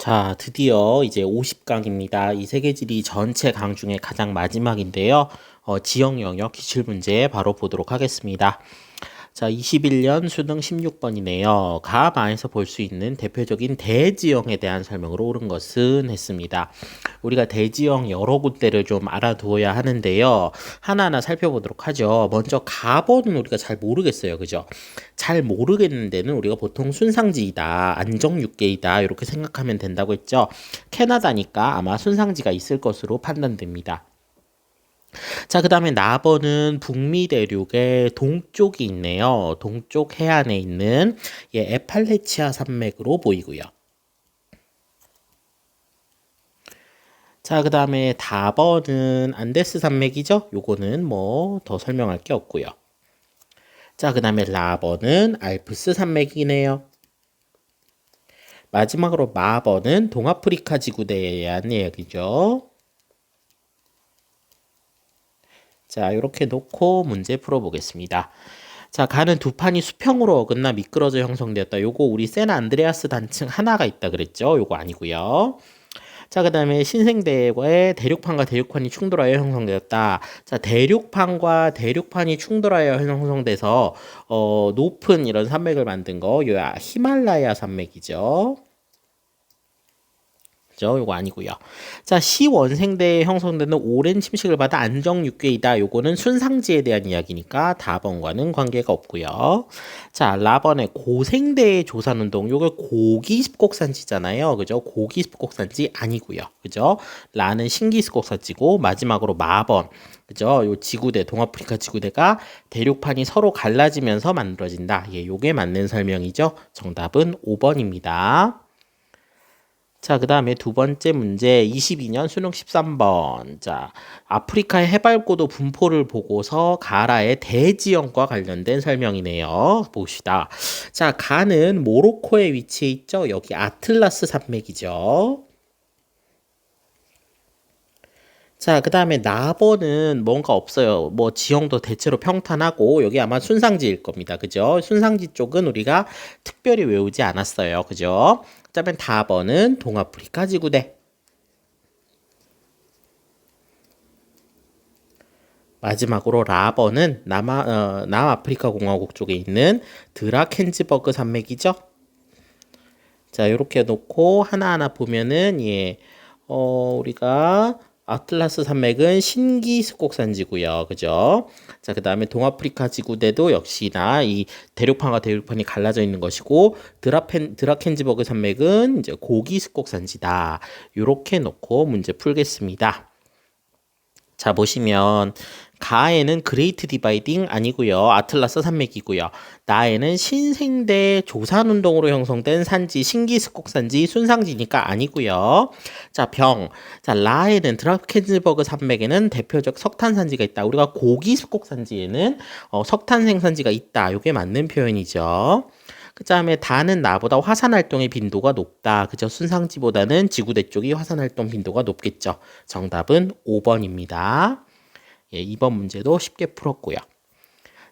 자, 드디어 이제 50강입니다. 이 세계지리 전체 강 중에 가장 마지막인데요. 지역 영역 기출 문제 바로 보도록 하겠습니다. 자, 21년 수능 16번이네요. 가 안에서 볼 수 있는 대표적인 대지형에 대한 설명으로 옳은 것은 했습니다. 우리가 대지형 여러 군데를 좀 알아두어야 하는데요. 하나하나 살펴보도록 하죠. 먼저 가번은 우리가 잘 모르겠어요. 그죠? 잘 모르겠는 데는 우리가 보통 순상지이다, 안정육계이다 이렇게 생각하면 된다고 했죠. 캐나다니까 아마 순상지가 있을 것으로 판단됩니다. 자, 그 다음에 나번은 북미 대륙의 동쪽이 있네요. 동쪽 해안에 있는 에팔레치아 산맥으로 보이고요. 자, 그 다음에 다번은 안데스 산맥이죠. 요거는 뭐 더 설명할 게 없고요. 자, 그 다음에 라번은 알프스 산맥이네요. 마지막으로 마번은 동아프리카 지구대에 대한 이야기죠. 자, 이렇게 놓고 문제 풀어보겠습니다. 자, 가는 두 판이 수평으로 어긋나 미끄러져 형성되었다. 요거 우리 샌안드레아스 단층 하나가 있다 그랬죠? 요거 아니고요. 자, 그 다음에 신생대의 대륙판과 대륙판이 충돌하여 형성되었다. 자, 대륙판과 대륙판이 충돌하여 형성돼서 높은 이런 산맥을 만든 거, 요 히말라야 산맥이죠. 요거 아니고요. 자, 시원생대에 형성되는 오랜 침식을 받아 안정육괴이다. 요거는 순상지에 대한 이야기니까 다번과는 관계가 없고요. 자, 라번의 고생대의 조산운동. 요게 고기습곡산지잖아요. 그죠? 고기습곡산지 아니고요. 그죠? 라는 신기습곡산지고 마지막으로 마번. 그죠? 요 지구대, 동아프리카 지구대가 대륙판이 서로 갈라지면서 만들어진다. 예, 요게 맞는 설명이죠. 정답은 5번입니다. 자, 그 다음에 두 번째 문제 22년 수능 13번. 자, 아프리카의 해발고도 분포를 보고서 가라의 대지형과 관련된 설명이네요. 봅시다. 자, 가는 모로코에 위치해 있죠. 여기 아틀라스 산맥이죠. 자, 그 다음에 나번은 뭔가 없어요. 뭐 지형도 대체로 평탄하고 여기 아마 순상지일 겁니다. 그죠? 순상지 쪽은 우리가 특별히 외우지 않았어요. 그죠? 그다음에 다번은 동아프리카 지구대. 마지막으로 라번은 남아프리카 공화국 쪽에 있는 드라켄즈버그 산맥이죠. 자, 이렇게 놓고 하나하나 보면은 우리가 아틀라스 산맥은 신기습곡산지고요. 그죠? 자, 그 다음에 동아프리카 지구대도 역시나 이 대륙판과 대륙판이 갈라져 있는 것이고 드라켄즈버그 산맥은 이제 고기습곡산지다. 이렇게 놓고 문제 풀겠습니다. 자, 보시면 가에는 그레이트 디바이딩 아니고요. 아틀라스 산맥이고요. 나에는 신생대 조산운동으로 형성된 산지, 신기습곡산지, 순상지니까 아니고요. 자, 자, 라에는 드라켄즈버그 산맥에는 대표적 석탄산지가 있다. 우리가 고기습곡산지에는 석탄 생산지가 있다. 이게 맞는 표현이죠. 그 다음에 다는 나보다 화산활동의 빈도가 높다. 그죠? 순상지보다는 지구대 쪽이 화산활동 빈도가 높겠죠. 정답은 5번입니다. 예, 2번 문제도 쉽게 풀었고요.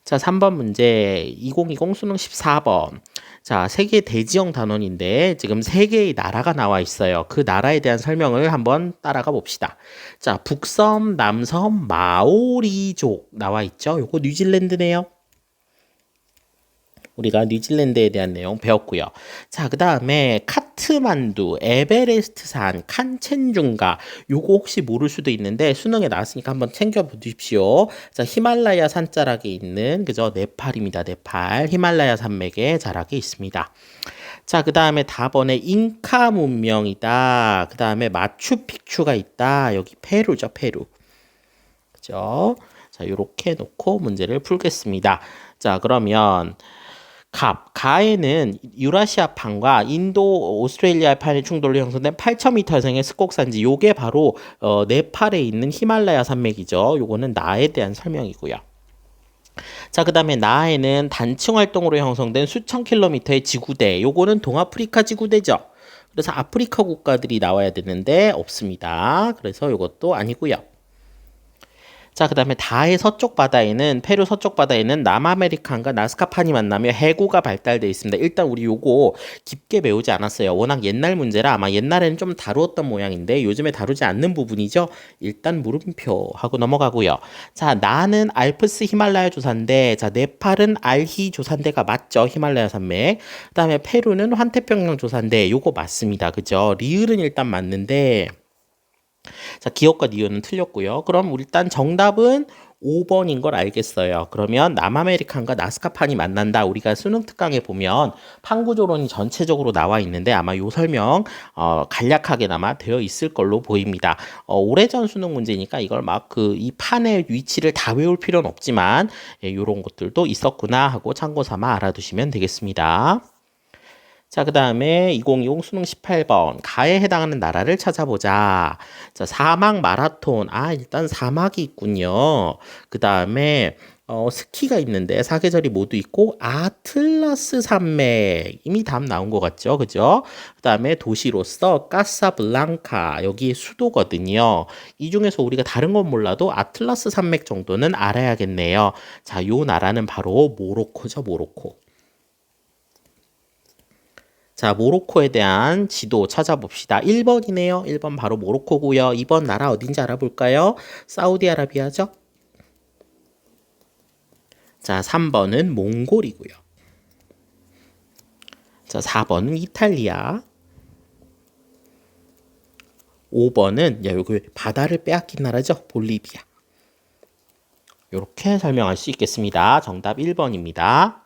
자, 3번 문제 2020 수능 14번. 자, 세계 대지형 단원인데 지금 세 개의 나라가 나와 있어요. 그 나라에 대한 설명을 한번 따라가 봅시다. 자, 북섬, 남섬, 마오리족 나와 있죠. 요거 뉴질랜드네요. 우리가 뉴질랜드에 대한 내용 배웠고요. 자, 그 다음에 카트만두, 에베레스트산, 칸첸중가 요거 혹시 모를 수도 있는데 수능에 나왔으니까 한번 챙겨보십시오. 자, 히말라야 산자락에 있는 그죠? 네팔입니다. 네팔 히말라야 산맥에 자락이 있습니다. 자, 그 다음에 다번에 잉카 문명이다. 그 다음에 마추픽추가 있다. 여기 페루죠, 페루. 그죠? 자, 요렇게 놓고 문제를 풀겠습니다. 자, 그러면 가에는 유라시아판과 인도 오스트레일리아판의 충돌로 형성된 8,000m 이상의 습곡산지. 요게 바로 네팔에 있는 히말라야 산맥이죠. 요거는 나에 대한 설명이고요. 자, 그 다음에 나에는 단층 활동으로 형성된 수천 킬로미터의 지구대. 요거는 동아프리카 지구대죠. 그래서 아프리카 국가들이 나와야 되는데 없습니다. 그래서 요것도 아니고요. 자, 그 다음에 다의 서쪽 바다에는, 페루 서쪽 바다에는 남아메리칸과 나스카판이 만나며 해구가 발달되어 있습니다. 일단 우리 요거 깊게 배우지 않았어요. 워낙 옛날 문제라 아마 옛날에는 좀 다루었던 모양인데 요즘에 다루지 않는 부분이죠. 일단 물음표 하고 넘어가고요. 자, 나는 알프스 히말라야 조산대, 자, 네팔은 알히 조산대가 맞죠. 히말라야 산맥. 그 다음에 페루는 환태평양 조산대, 요거 맞습니다. 그죠? 리을은 일단 맞는데, 자, 기억과 니은은 틀렸고요. 그럼 일단 정답은 5번인 걸 알겠어요. 그러면 남아메리칸과 나스카판이 만난다. 우리가 수능 특강에 보면 판구조론이 전체적으로 나와 있는데 아마 요 설명 간략하게나마 되어 있을 걸로 보입니다. 오래전 수능 문제니까 이걸 막 이 판의 위치를 다 외울 필요는 없지만 이런 것들도 있었구나 하고 참고 삼아 알아두시면 되겠습니다. 자, 그 다음에 2020 수능 18번. 가에 해당하는 나라를 찾아보자. 자, 사막 마라톤. 아, 일단 사막이 있군요. 그 다음에 스키가 있는데 사계절이 모두 있고 아틀라스 산맥. 이미 답 나온 것 같죠? 그죠? 그 다음에 도시로서 카사블랑카. 여기 수도거든요. 이 중에서 우리가 다른 건 몰라도 아틀라스 산맥 정도는 알아야겠네요. 자, 요 나라는 바로 모로코죠, 모로코. 자, 모로코에 대한 지도 찾아봅시다. 1번이네요. 1번 바로 모로코고요. 2번 나라 어딘지 알아볼까요? 사우디아라비아죠? 자, 3번은 몽골이고요. 자, 4번은 이탈리아. 5번은 여기 바다를 빼앗긴 나라죠? 볼리비아. 이렇게 설명할 수 있겠습니다. 정답 1번입니다.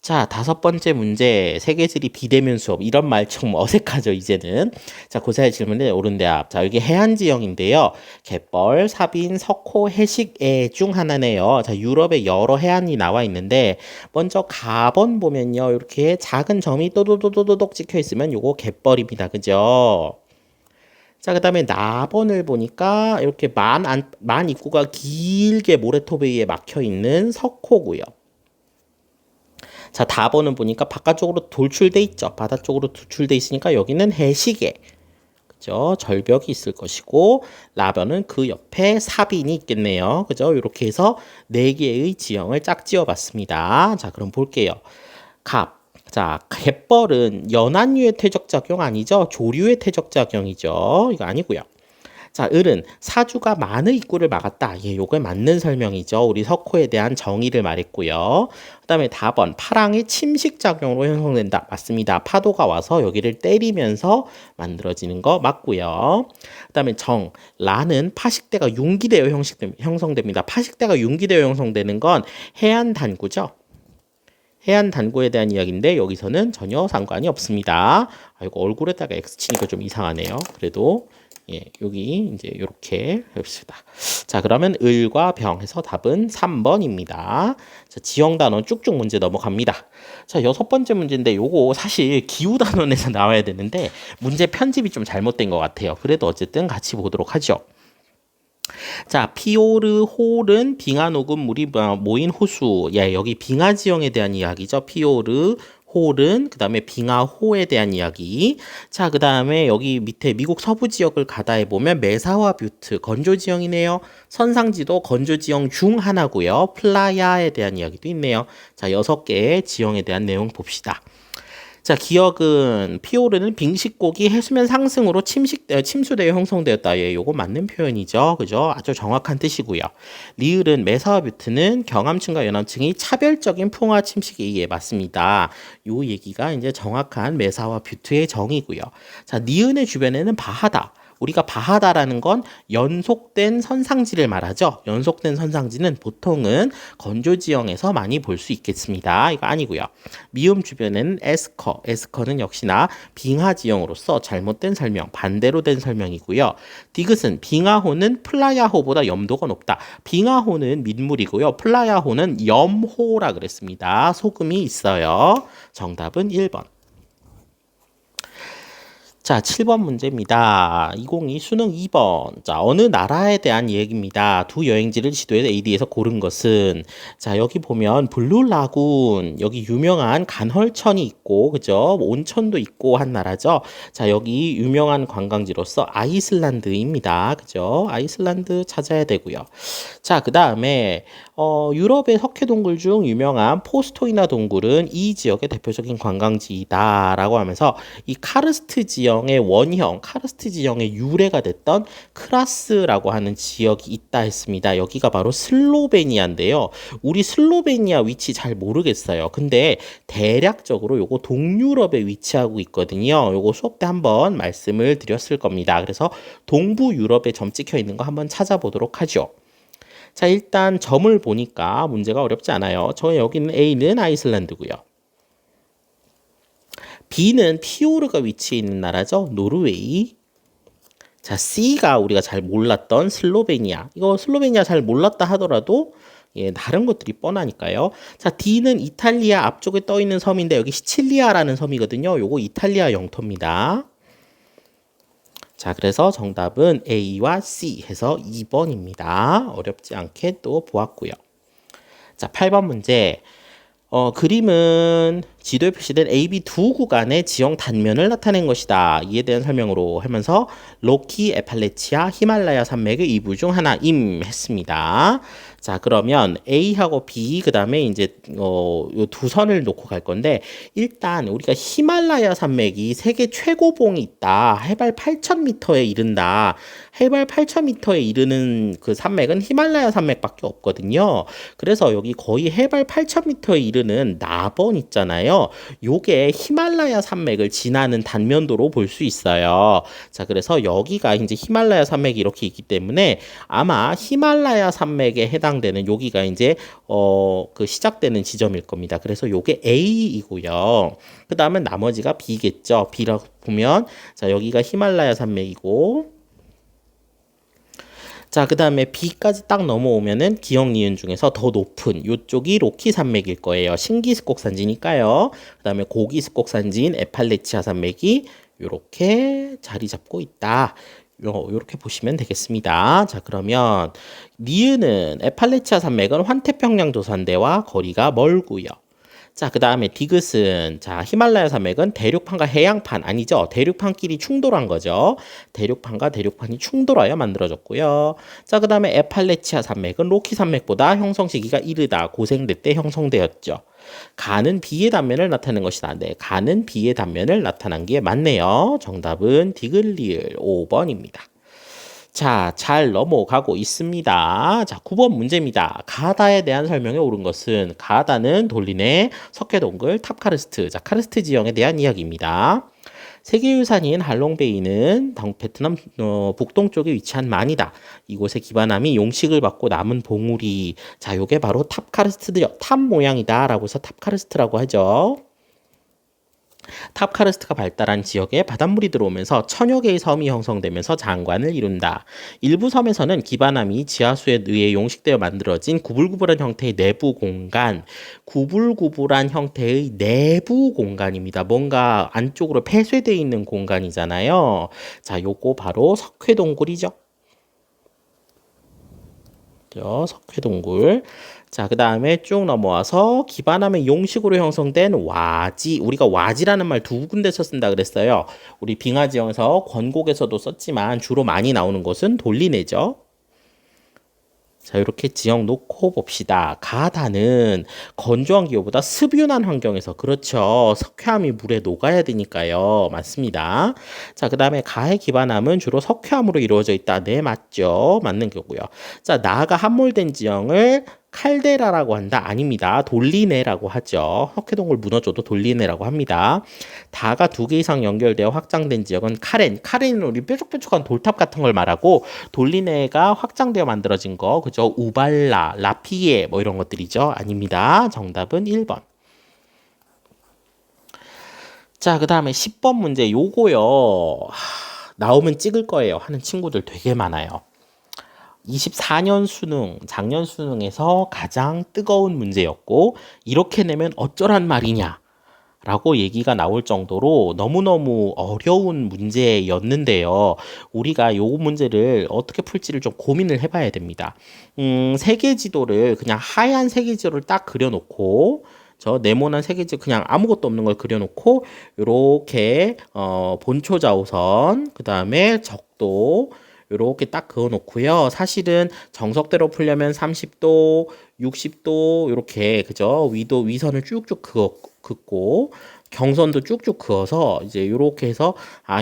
자, 5번째 문제. 세계지리 비대면 수업. 이런 말 좀 어색하죠, 이제는. 자, 고사의 질문에 옳은 대답. 자, 여기 해안 지형인데요. 갯벌, 사빈, 석호, 해식애 중 하나네요. 자, 유럽의 여러 해안이 나와 있는데, 먼저 가번 보면요. 이렇게 작은 점이 또도도도도독 찍혀 있으면 요거 갯벌입니다. 그죠? 자, 그 다음에 나번을 보니까 이렇게 만 입구가 길게 모래톱에 막혀 있는 석호고요. 자, 다번은 보니까 바깥쪽으로 돌출돼 있죠. 바다 쪽으로 돌출돼 있으니까 여기는 해시계. 그죠? 절벽이 있을 것이고 라변은 그 옆에 사빈이 있겠네요. 그죠? 이렇게 해서 4개의 지형을 짝지어 봤습니다. 자, 그럼 볼게요. 갑. 자, 갯벌은 연안류의 퇴적작용 아니죠? 조류의 퇴적작용이죠. 이거 아니고요. 자, 을은 사주가 만의 입구를 막았다. 예, 요게 맞는 설명이죠. 우리 석호에 대한 정의를 말했고요. 그다음에 답은 파랑의 침식작용으로 형성된다. 맞습니다. 파도가 와서 여기를 때리면서 만들어지는 거 맞고요. 그다음에 정, 라는 파식대가 융기되어 형성됩니다. 파식대가 융기되어 형성되는 건 해안 단구죠. 해안 단구에 대한 이야기인데 여기서는 전혀 상관이 없습니다. 아이고, 얼굴에다가 X 치니까 좀 이상하네요. 그래도 예, 여기 이제 이렇게 해봅시다. 자, 그러면 을과 병 해서 답은 3번입니다. 자, 지형 단원 쭉쭉 문제 넘어갑니다. 자, 6번째 문제인데 요거 사실 기후 단원에서 나와야 되는데 문제 편집이 좀 잘못된 것 같아요. 그래도 어쨌든 같이 보도록 하죠. 자, 피오르 홀은 빙하 녹음 물이 모인 호수. 예, 여기 빙하 지형에 대한 이야기죠. 피오르 홀은 그다음에 빙하호에 대한 이야기. 자, 그다음에 여기 밑에 미국 서부 지역을 가다해 보면 메사와 뷰트 건조 지형이네요. 선상지도 건조 지형 중 하나고요. 플라야에 대한 이야기도 있네요. 자, 6개의 지형에 대한 내용 봅시다. 자, 기억은 피오르는 빙식곡이 해수면 상승으로 침수되어 형성되었다. 예, 요거 맞는 표현이죠. 그죠? 아주 정확한 뜻이고요. 리을은 메사와 뷰트는 경암층과 연암층이 차별적인 풍화 침식에 의해 맞습니다. 요 얘기가 이제 정확한 메사와 뷰트의 정의고요. 자, 니은의 주변에는 바하다. 우리가 바하다라는 건 연속된 선상지를 말하죠. 연속된 선상지는 보통은 건조 지형에서 많이 볼 수 있겠습니다. 이거 아니고요. 미음 주변에는 에스커, 에스커는 역시나 빙하 지형으로서 잘못된 설명, 반대로 된 설명이고요. 디귿은 빙하호는 플라야호보다 염도가 높다. 빙하호는 민물이고요. 플라야호는 염호라 그랬습니다. 소금이 있어요. 정답은 1번. 자, 7번 문제입니다. 2022 수능 2번. 자, 어느 나라에 대한 얘기입니다. 두 여행지를 지도에 AD에서 고른 것은, 자, 여기 보면 블루 라군, 여기 유명한 간헐천이 있고, 그죠? 온천도 있고 한 나라죠. 자, 여기 유명한 관광지로서 아이슬란드입니다. 그죠? 아이슬란드 찾아야 되고요. 자, 그 다음에 유럽의 석회 동굴 중 유명한 포스토이나 동굴은 이 지역의 대표적인 관광지이다라고 하면서 이 카르스트 지형의 원형, 카르스트 지형의 유래가 됐던 크라스라고 하는 지역이 있다 했습니다. 여기가 바로 슬로베니아인데요. 우리 슬로베니아 위치 잘 모르겠어요. 근데 대략적으로 요거 동유럽에 위치하고 있거든요. 요거 수업 때 한번 말씀을 드렸을 겁니다. 그래서 동부 유럽에 점 찍혀 있는 거 한번 찾아보도록 하죠. 자, 일단 점을 보니까 문제가 어렵지 않아요. 저 여기는 A는 아이슬란드고요. B는 피오르가 위치해 있는 나라죠. 노르웨이. 자, C가 우리가 잘 몰랐던 슬로베니아. 이거 슬로베니아 잘 몰랐다 하더라도 예, 다른 것들이 뻔하니까요. 자, D는 이탈리아 앞쪽에 떠 있는 섬인데 여기 시칠리아라는 섬이거든요. 요거 이탈리아 영토입니다. 자, 그래서 정답은 A와 C 해서 2번입니다. 어렵지 않게 또 보았고요. 자, 8번 문제. 그림은 지도에 표시된 AB 두 구간의 지형 단면을 나타낸 것이다. 이에 대한 설명으로 하면서 로키, 에팔레치아, 히말라야 산맥의 일부 중 하나임 했습니다. 자, 그러면 A하고 B 그다음에 이제 요 두 선을 놓고 갈 건데 일단 우리가 히말라야 산맥이 세계 최고봉이 있다. 해발 8,000m에 이른다. 해발 8,000m에 이르는 그 산맥은 히말라야 산맥밖에 없거든요. 그래서 여기 거의 해발 8,000m에 이르는 나번 있잖아요. 요게 히말라야 산맥을 지나는 단면도로 볼 수 있어요. 자, 그래서 여기가 이제 히말라야 산맥이 이렇게 있기 때문에 아마 히말라야 산맥에 해당되는 여기가 이제 그 시작되는 지점일 겁니다. 그래서 요게 A이고요. 그 다음에 나머지가 B겠죠. B라고 보면 자, 여기가 히말라야 산맥이고 자, 그 다음에 B까지 딱 넘어오면은 기억 니은 중에서 더 높은 요쪽이 로키 산맥일 거예요. 신기습곡 산지니까요. 그 다음에 고기습곡 산지인 에팔레치아 산맥이 요렇게 자리 잡고 있다. 요렇게 보시면 되겠습니다. 자, 그러면 니은은 에팔레치아 산맥은 환태평양 조산대와 거리가 멀고요. 자, 그 다음에 디귿은 자, 히말라야 산맥은 대륙판과 해양판 아니죠. 대륙판끼리 충돌한 거죠. 대륙판과 대륙판이 충돌하여 만들어졌고요. 자, 그 다음에 에팔레치아 산맥은 로키 산맥보다 형성 시기가 이르다. 고생대 때 형성되었죠. 가는 B의 단면을 나타내는 것이다. 네, 가는 B의 단면을 나타난 게 맞네요. 정답은 디귿리을 5번입니다. 자, 잘 넘어가고 있습니다. 자, 9번 문제입니다. 가다에 대한 설명에 옳은 것은 가다는 돌린의 석회동굴 탑카르스트, 자, 카르스트 지형에 대한 이야기입니다. 세계유산인 할롱베이는 베트남 북동쪽에 위치한 만이다. 이곳의 기반함이 용식을 받고 남은 봉우리. 자, 요게 바로 탑카르스트죠. 탑 모양이다 라고 해서 탑카르스트라고 하죠. 탑카르스트가 발달한 지역에 바닷물이 들어오면서 천여 개의 섬이 형성되면서 장관을 이룬다. 일부 섬에서는 기반함이 지하수에 의해 용식되어 만들어진 구불구불한 형태의 내부 공간, 구불구불한 형태의 내부 공간입니다. 뭔가 안쪽으로 폐쇄되어 있는 공간이잖아요. 자, 요거 바로 석회동굴이죠. 석회동굴. 자, 그 다음에 쭉 넘어와서 기반함의 용식으로 형성된 와지. 우리가 와지라는 말 두 군데서 쓴다 그랬어요. 우리 빙하지형에서 권곡에서도 썼지만 주로 많이 나오는 것은 돌리네죠. 자, 이렇게 지형 놓고 봅시다. 가다는 건조한 기후보다 습윤한 환경에서 그렇죠. 석회암이 물에 녹아야 되니까요. 맞습니다. 자, 그 다음에 가의 기반함은 주로 석회암으로 이루어져 있다. 네, 맞죠. 맞는 거고요. 자, 나아가 함몰된 지형을 칼데라라고 한다? 아닙니다. 돌리네라고 하죠. 석회동굴 무너져도 돌리네라고 합니다. 다가 두 개 이상 연결되어 확장된 지역은 카렌. 카렌은 우리 뾰족뾰족한 돌탑 같은 걸 말하고 돌리네가 확장되어 만들어진 거. 그죠? 우발라, 라피에 뭐 이런 것들이죠. 아닙니다. 정답은 1번. 자, 그 다음에 10번 문제 요거요. 나오면 찍을 거예요 하는 친구들 되게 많아요. 24년 수능, 작년 수능에서 가장 뜨거운 문제였고 이렇게 내면 어쩌란 말이냐 라고 얘기가 나올 정도로 너무너무 어려운 문제였는데요. 우리가 요 문제를 어떻게 풀지를 좀 고민을 해봐야 됩니다. 세계 지도를 그냥 하얀 세계 지도를 딱 그려놓고 저 네모난 세계지 그냥 아무것도 없는 걸 그려놓고 요렇게 본초 좌우선 그다음에 적도 요렇게 딱 그어놓고요. 사실은 정석대로 풀려면 30도, 60도 요렇게 그죠? 위도 위선을 쭉쭉 긋고 경선도 쭉쭉 그어서 이제 요렇게 해서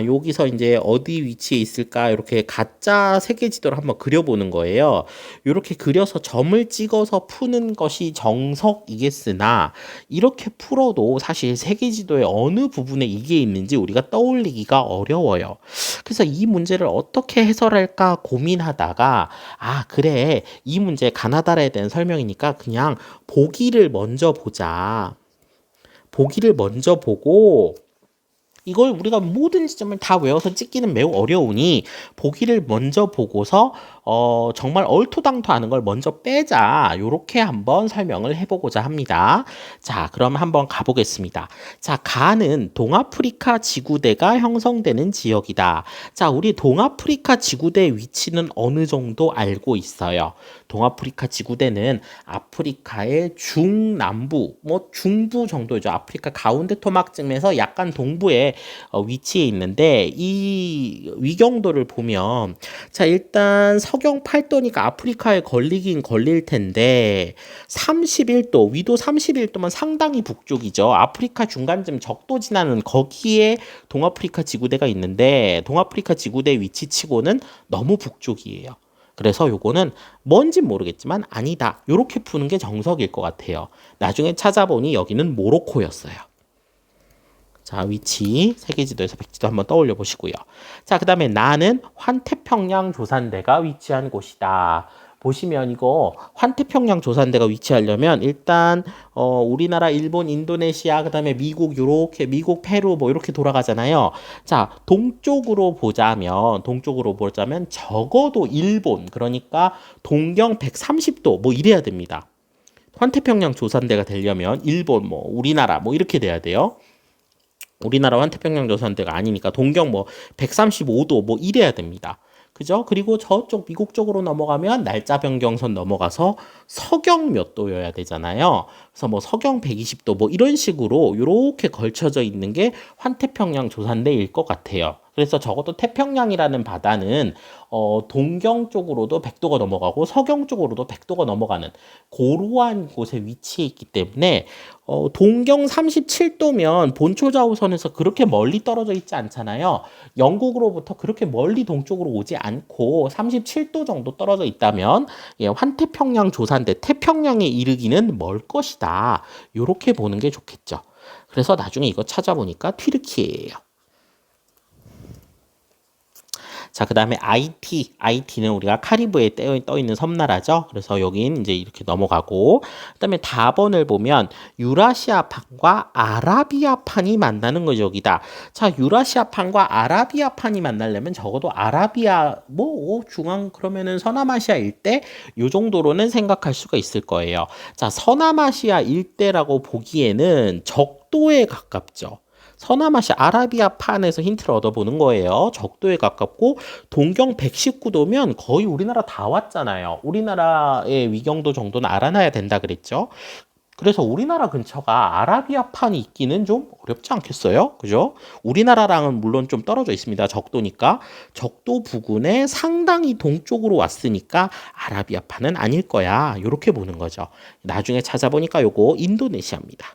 여기서 이제 어디 위치에 있을까 이렇게 가짜 세계 지도를 한번 그려보는 거예요. 요렇게 그려서 점을 찍어서 푸는 것이 정석이겠으나 이렇게 풀어도 사실 세계 지도의 어느 부분에 이게 있는지 우리가 떠올리기가 어려워요. 그래서 이 문제를 어떻게 해설할까 고민하다가 그래 이 문제 가나다라에 대한 설명이니까 그냥 보기를 먼저 보자. 보기를 먼저 보고 이걸 우리가 모든 지점을 다 외워서 찍기는 매우 어려우니 보기를 먼저 보고서 정말 얼토당토 하는 걸 먼저 빼자. 요렇게 한번 설명을 해보고자 합니다. 자, 그럼 한번 가보겠습니다. 자, 가는 동아프리카 지구대가 형성되는 지역이다. 자, 우리 동아프리카 지구대 위치는 어느 정도 알고 있어요. 동아프리카 지구대는 아프리카의 중남부, 뭐 중부 정도죠. 아프리카 가운데 토막쯤에서 약간 동부에 위치해 있는데 이 위경도를 보면 자 일단 서경 8도니까 아프리카에 걸리긴 걸릴 텐데 31도 위도 31도면 상당히 북쪽이죠. 아프리카 중간쯤 적도 지나는 거기에 동아프리카 지구대가 있는데 동아프리카 지구대 위치치고는 너무 북쪽이에요. 그래서 요거는 뭔진 모르겠지만 아니다. 요렇게 푸는 게 정석일 것 같아요. 나중에 찾아보니 여기는 모로코였어요. 자, 위치 세계지도에서 백지도 한번 떠올려 보시고요. 자, 그 다음에 나는 환태평양 조산대가 위치한 곳이다. 보시면 이거 환태평양 조산대가 위치하려면 일단 우리나라, 일본, 인도네시아, 그 다음에 미국 요렇게 미국, 페루 뭐 이렇게 돌아가잖아요. 자, 동쪽으로 보자면 적어도 일본 그러니까 동경 130도 뭐 이래야 됩니다. 환태평양 조산대가 되려면 일본 뭐 우리나라 뭐 이렇게 돼야 돼요. 우리나라 환태평양 조산대가 아니니까 동경 뭐 135도 뭐 이래야 됩니다. 그죠? 그리고 저쪽 미국 쪽으로 넘어가면 날짜 변경선 넘어가서 서경 몇 도여야 되잖아요. 그래서 뭐 서경 120도 뭐 이런 식으로 이렇게 걸쳐져 있는 게 환태평양 조산대일 것 같아요. 그래서 적어도 태평양이라는 바다는 동경 쪽으로도 100도가 넘어가고 서경 쪽으로도 100도가 넘어가는 고루한 곳에 위치해 있기 때문에 동경 37도면 본초 좌우선에서 그렇게 멀리 떨어져 있지 않잖아요. 영국으로부터 그렇게 멀리 동쪽으로 오지 않고 37도 정도 떨어져 있다면 환태평양 조산대 태평양에 이르기는 멀 것이다. 이렇게 보는 게 좋겠죠. 그래서 나중에 이거 찾아보니까 튀르키예요. 자, 그 다음에 IT는 우리가 카리브해에 떠 있는 섬나라죠. 그래서 여긴 이제 이렇게 넘어가고, 그 다음에 답번을 보면 유라시아판과 아라비아판이 만나는 거죠, 여기다. 자, 유라시아판과 아라비아판이 만나려면 적어도 아라비아, 중앙, 그러면은 서남아시아 일대, 요 정도로는 생각할 수가 있을 거예요. 자, 서남아시아 일대라고 보기에는 적도에 가깝죠. 서남아시아 아라비아판에서 힌트를 얻어보는 거예요. 적도에 가깝고 동경 119도면 거의 우리나라 다 왔잖아요. 우리나라의 위경도 정도는 알아놔야 된다 그랬죠. 그래서 우리나라 근처가 아라비아판이 있기는 좀 어렵지 않겠어요? 그죠? 우리나라랑은 물론 좀 떨어져 있습니다. 적도니까. 적도 부근에 상당히 동쪽으로 왔으니까 아라비아판은 아닐 거야. 이렇게 보는 거죠. 나중에 찾아보니까 요거 인도네시아입니다.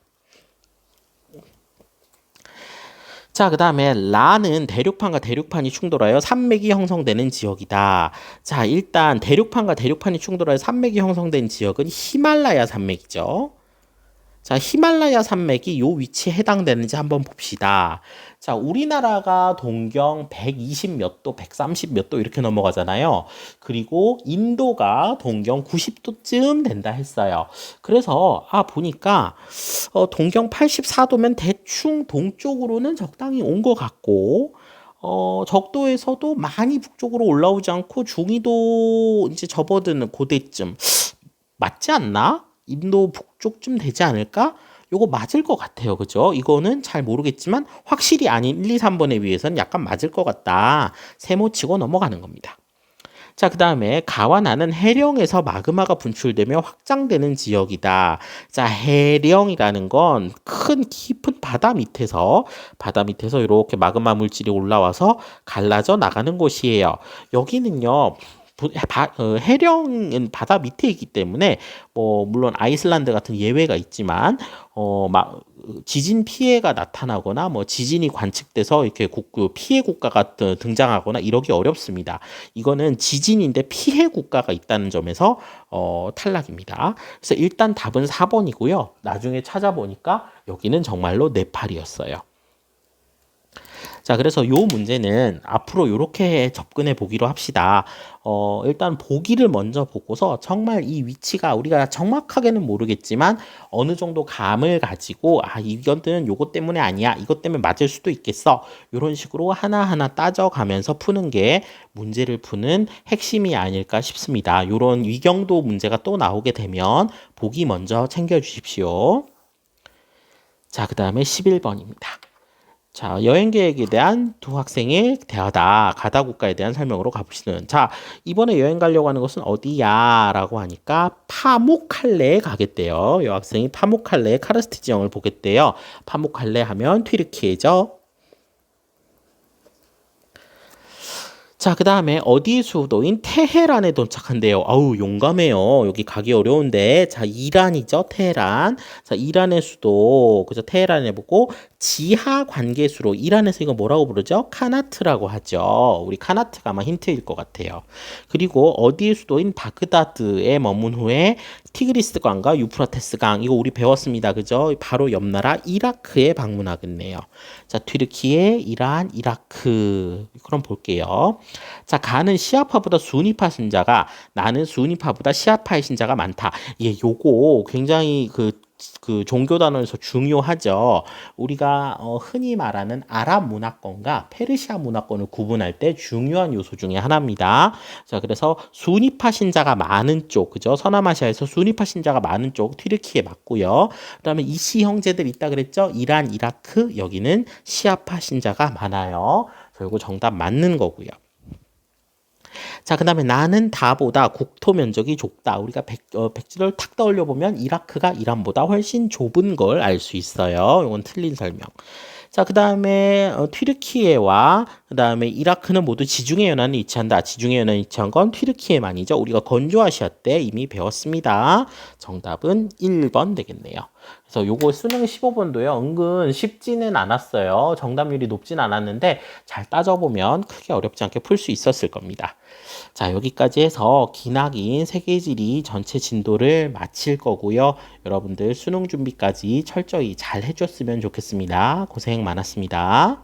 자, 그 다음에 라는 대륙판과 대륙판이 충돌하여 산맥이 형성되는 지역이다. 자, 일단 대륙판과 대륙판이 충돌하여 산맥이 형성된 지역은 히말라야 산맥이죠. 자, 히말라야 산맥이 요 위치에 해당되는지 한번 봅시다. 자, 우리나라가 동경 120 몇 도, 130 몇 도 이렇게 넘어가잖아요. 그리고 인도가 동경 90도쯤 된다 했어요. 그래서 보니까 동경 84도면 대충 동쪽으로는 적당히 온 것 같고 적도에서도 많이 북쪽으로 올라오지 않고 중위도 이제 접어드는 고대쯤 맞지 않나? 인도 북쪽쯤 되지 않을까? 요거 맞을 것 같아요. 그죠? 이거는 잘 모르겠지만 확실히 아닌 1, 2, 3번에 비해서는 약간 맞을 것 같다. 세모치고 넘어가는 겁니다. 자, 그 다음에 가와 나는 해령에서 마그마가 분출되며 확장되는 지역이다. 자, 해령이라는 건 큰 깊은 바다 밑에서 이렇게 마그마 물질이 올라와서 갈라져 나가는 곳이에요. 여기는요. 해령은 바다 밑에 있기 때문에 뭐 물론 아이슬란드 같은 예외가 있지만 막 지진 피해가 나타나거나 뭐 지진이 관측돼서 이렇게 피해 국가가 등장하거나 이러기 어렵습니다. 이거는 지진인데 피해 국가가 있다는 점에서 탈락입니다. 그래서 일단 답은 4번이고요. 나중에 찾아보니까 여기는 정말로 네팔이었어요. 자, 그래서 요 문제는 앞으로 이렇게 접근해 보기로 합시다. 일단 보기를 먼저 보고서 정말 이 위치가 우리가 정확하게는 모르겠지만 어느 정도 감을 가지고 이것은 요것 때문에 아니야. 이것 때문에 맞을 수도 있겠어. 이런 식으로 하나하나 따져가면서 푸는 게 문제를 푸는 핵심이 아닐까 싶습니다. 요런 위경도 문제가 또 나오게 되면 보기 먼저 챙겨 주십시오. 자, 그 다음에 11번입니다. 자, 여행 계획에 대한 두 학생의 대화다. 가다 국가에 대한 설명으로 가보시는. 자, 이번에 여행 가려고 하는 것은 어디야? 라고 하니까 파묵칼레에 가겠대요. 여학생이 파묵칼레의 카르스트 지형을 보겠대요. 파묵칼레 하면 튀르키예죠. 자, 그 다음에 어디의 수도인 테헤란에 도착한대요. 아우, 용감해요. 여기 가기 어려운데. 자, 이란이죠. 테헤란. 자, 이란의 수도. 그죠? 테헤란에 보고 지하 관계수로 이란에서 이거 뭐라고 부르죠? 카나트라고 하죠. 우리 카나트가 아마 힌트일 것 같아요. 그리고 어디의 수도인 바그다드에 머문 후에 티그리스 강과 유프라테스 강. 이거 우리 배웠습니다. 그죠? 바로 옆 나라 이라크에 방문하겠네요. 자, 튀르키예, 이란, 이라크. 그럼 볼게요. 자, 가는 시아파보다 수니파 신자가 나는 수니파보다 시아파의 신자가 많다. 예, 요거 굉장히 그 종교 단원에서 중요하죠. 우리가 흔히 말하는 아랍 문화권과 페르시아 문화권을 구분할 때 중요한 요소 중에 하나입니다. 자, 그래서 수니파 신자가 많은 쪽, 그죠? 서남아시아에서 수니파 신자가 많은 쪽 튀르키에 맞고요. 그다음에 이시 형제들 있다 그랬죠? 이란, 이라크 여기는 시아파 신자가 많아요. 그리고 정답 맞는 거고요. 자, 그 다음에 나는 다보다 국토 면적이 좁다. 우리가 백지를 탁 떠올려 보면 이라크가 이란보다 훨씬 좁은 걸 알 수 있어요. 이건 틀린 설명. 자, 그 다음에 튀르키예와 그 다음에 이라크는 모두 지중해 연안에 위치한다. 지중해 연안에 위치한 건 튀르키예만이죠. 우리가 건조아시아 때 이미 배웠습니다. 정답은 1번 되겠네요. 그래서 요거 수능 15번도요. 은근 쉽지는 않았어요. 정답률이 높진 않았는데 잘 따져보면 크게 어렵지 않게 풀 수 있었을 겁니다. 자, 여기까지 해서 기나긴 세계지리 전체 진도를 마칠 거고요. 여러분들 수능 준비까지 철저히 잘 해줬으면 좋겠습니다. 고생 많았습니다.